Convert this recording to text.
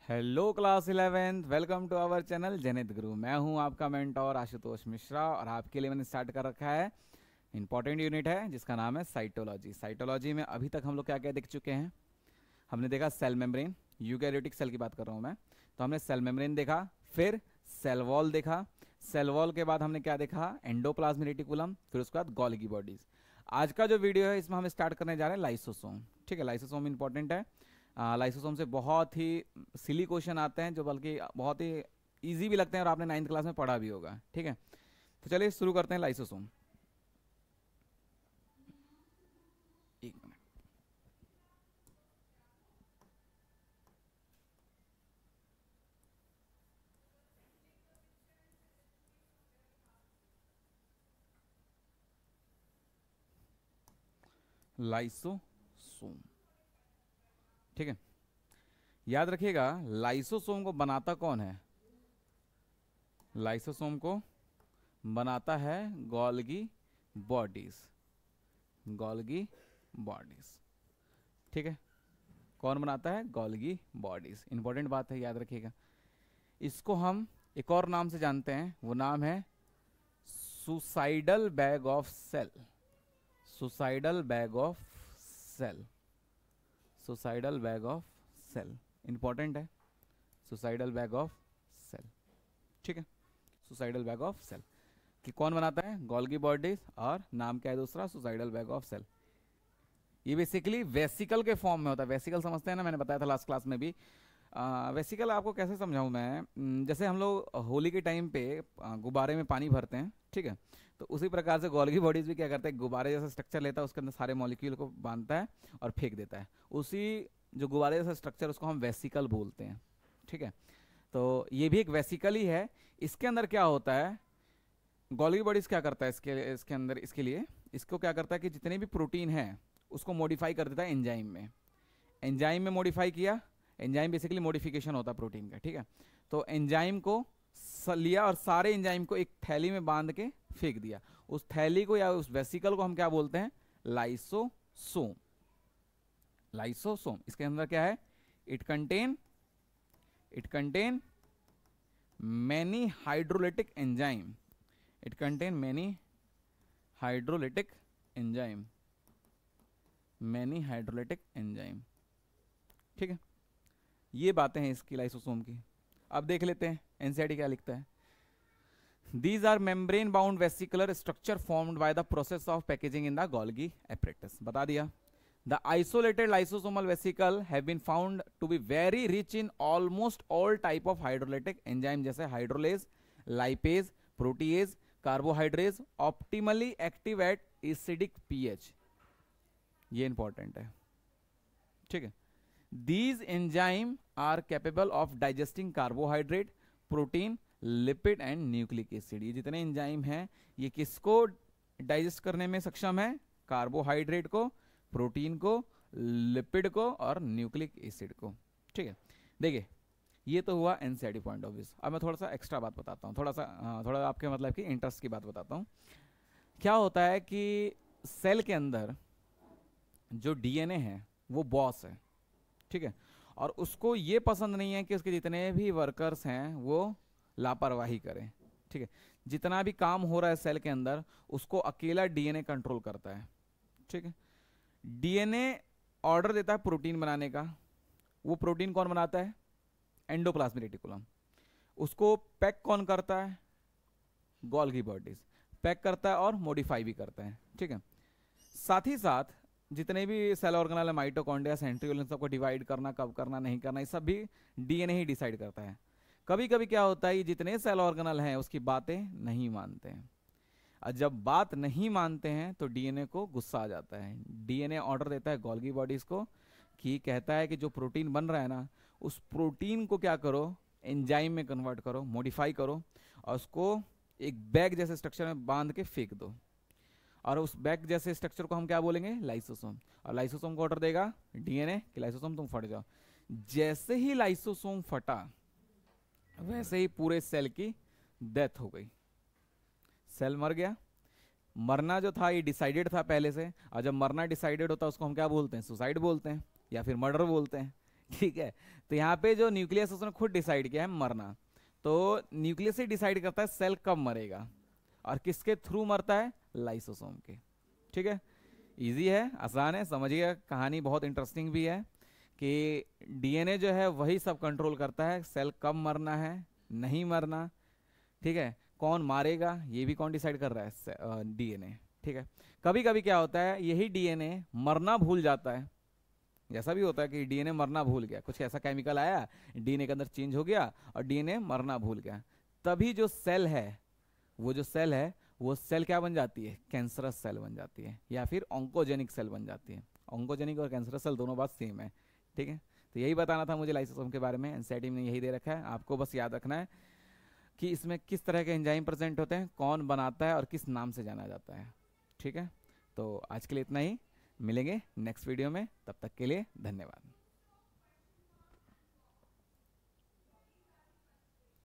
Hello class 11th, welcome to our channel Janit Guru. मैं हूं आपका मेंटोर आशुतोष मिश्रा और आपके लिए मैंने स्टार्ट कर रखा है इंपॉर्टेंट यूनिट है जिसका नाम है साइटोलॉजी। साइटोलॉजी में अभी तक हम लोग क्या क्या देख चुके हैं। हमने देखा सेल मेम्ब्रेन, यूकैरियोटिक सेल की बात कर रहा हूं मैं। तो हमने सेल मेम्ब्रेन देखा, फिर सेल वॉल देखा। सेल वॉल के बाद हमने क्या देखा, एंडोप्लाज्मिक रेटिकुलम, फिर उसके बाद गोल्गी बॉडीज। आज का जो वीडियो है इसमें हम स्टार्ट करने जा रहे हैं लाइसोसोम। ठीक है, लाइसोसोम इंपॉर्टेंट है। लाइसोसोम से बहुत ही सिली क्वेश्चन आते हैं जो बल्कि बहुत ही इजी भी लगते हैं और आपने 9th क्लास में पढ़ा भी होगा। ठीक है, तो चलिए शुरू करते हैं लाइसोसोम। एक मिनट। लाइसोसोम, ठीक है, याद रखिएगा लाइसोसोम को बनाता कौन है। लाइसोसोम को बनाता है गोल्गी बॉडीज। गोल्गी बॉडीज, ठीक है, कौन बनाता है, गोल्गी बॉडीज। इंपॉर्टेंट बात है, याद रखिएगा। इसको हम एक और नाम से जानते हैं, वो नाम है suicidal bag of cell. Suicidal bag of cell, suicidal bag of cell important है। सुसाइडल बैग ऑफ सेल, ठीक है, सुसाइडल बैग ऑफ सेल कि कौन बनाता है, गोल्गी बॉडीज, और नाम क्या है दूसरा, सुसाइडल बैग ऑफ सेल। ये बेसिकली वेसिकल के फॉर्म में होता है। वेसिकल समझते हैं ना, मैंने बताया था लास्ट क्लास में भी। वेसिकल आपको कैसे समझाऊं मैं, जैसे हम लोग होली के टाइम पे गुब्बारे में पानी भरते हैं, ठीक है, तो उसी प्रकार से गोल्गी बॉडीज भी क्या करते हैं, गुब्बारे जैसा स्ट्रक्चर लेता है, उसके अंदर सारे मॉलिक्यूल को बांधता है और फेंक देता है। उसी जो गुब्बारे जैसा स्ट्रक्चर उसको हम वेसिकल बोलते हैं। ठीक है, तो ये भी एक वेसिकल ही है। इसके अंदर क्या होता है, गोल्गी बॉडीज क्या करता है इसके अंदर, इसके लिए इसको क्या करता है कि जितने भी प्रोटीन है उसको मॉडिफाई कर देता है एंजाइम में। एंजाइम में मॉडिफाई किया, एंजाइम बेसिकली मॉडिफिकेशन होता है प्रोटीन का। ठीक है, तो एंजाइम को लिया और सारे एंजाइम को एक थैली में बांध के फेंक दिया। उस थैली को या उस वेसिकल को हम क्या बोलते हैं, लाइसोसोम। लाइसोसोम, इसके अंदर क्या है, it contain many hydrolytic enzyme. It contain many hydrolytic enzyme, many hydrolytic enzyme. ठीक है, ये बातें हैं इसकी लाइसोसोम की। अब देख लेते हैं एनसीईआरटी क्या लिखता है। These are membrane bound vesicular structure formed by the process of packaging in the Golgi apparatus. बता दिया। The isolated lysosomal vesicle have been found to be very rich in almost all type of hydrolytic enzyme जैसे hydrolase, lipase, protease, carbohydrase, optimally active at acidic pH। ये important है, ठीक है। These enzyme are capable of digesting carbohydrate, protein, lipid and nucleic acid. ये जितने enzyme हैं ये किसको डाइजेस्ट करने में सक्षम है, कार्बोहाइड्रेट को, प्रोटीन को, लिपिड को और न्यूक्लिक एसिड को। ठीक है, देखिए ये तो हुआ एनसीईआरटी पॉइंट ऑफ व्यू। अब मैं थोड़ा सा एक्स्ट्रा बात बताता हूँ, थोड़ा आपके मतलब कि इंटरेस्ट की बात बताता हूँ। क्या होता है कि सेल के अंदर जो डीएनए है वो बॉस है, ठीक है, और उसको ये पसंद नहीं है कि उसके जितने भी वर्कर्स हैं वो लापरवाही करें। ठीक है, जितना भी काम हो रहा है सेल के अंदर उसको अकेला डीएनए कंट्रोल करता है। ठीक है, डीएनए ऑर्डर देता है प्रोटीन बनाने का। वो प्रोटीन कौन बनाता है, एंडोप्लाज्मिक रेटिकुलम। उसको पैक कौन करता है, गोल्गी बॉडीज पैक करता है और मॉडिफाई भी करता है। ठीक है, साथ ही साथ जितने भी सेल ऑर्गेनल है, माइटोकॉन्ड्रिया, सेंट्रियोल, इन सबको डिवाइड करना, कब करना, नहीं करना, ये सब भी डीएनए ही डिसाइड करता है। कभी कभी क्या होता है, जितने सेल ऑर्गेनल हैं उसकी बातें नहीं मानते हैं, और जब बात नहीं मानते हैं तो डीएनए को गुस्सा आ जाता है। डीएनए ऑर्डर देता है गोल्गी बॉडीज को कि कहता है कि जो प्रोटीन बन रहा है ना, उस प्रोटीन को क्या करो, एंजाइम में कन्वर्ट करो, मॉडिफाई करो और उसको एक बैग जैसे स्ट्रक्चर में बांध के फेंक दो। और उस बैग जैसे स्ट्रक्चर को हम क्या बोलेंगे, लाइसोसोम। और लाइसोसोम को ऑर्डर देगा डीएनए कि लाइसोसोम तुम फट जाओ। जैसे ही लाइसोसोम फटा वैसे ही पूरे सेल की डेथ हो गई, सेल मर गया। मरना जो था ये डिसाइडेड था पहले से, और जब मरना डिसाइडेड होता है उसको हम क्या बोलते हैं, सुसाइड बोलते हैं या फिर मर्डर बोलते हैं। ठीक है, तो यहाँ पे जो न्यूक्लियस उसने खुद डिसाइड किया है मरना, तो न्यूक्लियस ही डिसाइड करता है सेल कब मरेगा, और किसके थ्रू मरता है, लाइसोसोम के। ठीक है, इजी है, आसान है, समझिएगा। कहानी बहुत इंटरेस्टिंग भी है कि डीएनए जो है वही सब कंट्रोल करता है सेल कब मरना है, नहीं मरना। ठीक है, कौन मारेगा ये भी कौन डिसाइड कर रहा है, डीएनए। ठीक है, कभी कभी क्या होता है यही डीएनए मरना भूल जाता है, ऐसा भी होता है कि डीएनए मरना भूल गया, कुछ ऐसा केमिकल आया डीएनए के अंदर चेंज हो गया और डीएनए मरना भूल गया, तभी जो सेल है वो सेल क्या बन जाती है, कैंसरस सेल बन जाती है, या फिर ऑन्कोजेनिक सेल बन जाती है। ऑन्कोजेनिक और कैंसरस सेल दोनों बात सेम है। ठीक है, तो यही बताना था मुझे लाइसोसोम के बारे में, एनसीईआरटी में यही दे रखा है, आपको बस याद रखना है कि इसमें किस तरह के एंजाइम प्रेजेंट होते हैं, कौन बनाता है और किस नाम से जाना जाता है। ठीक है, तो आज के लिए इतना ही, मिलेंगे नेक्स्ट वीडियो में, तब तक के लिए धन्यवाद।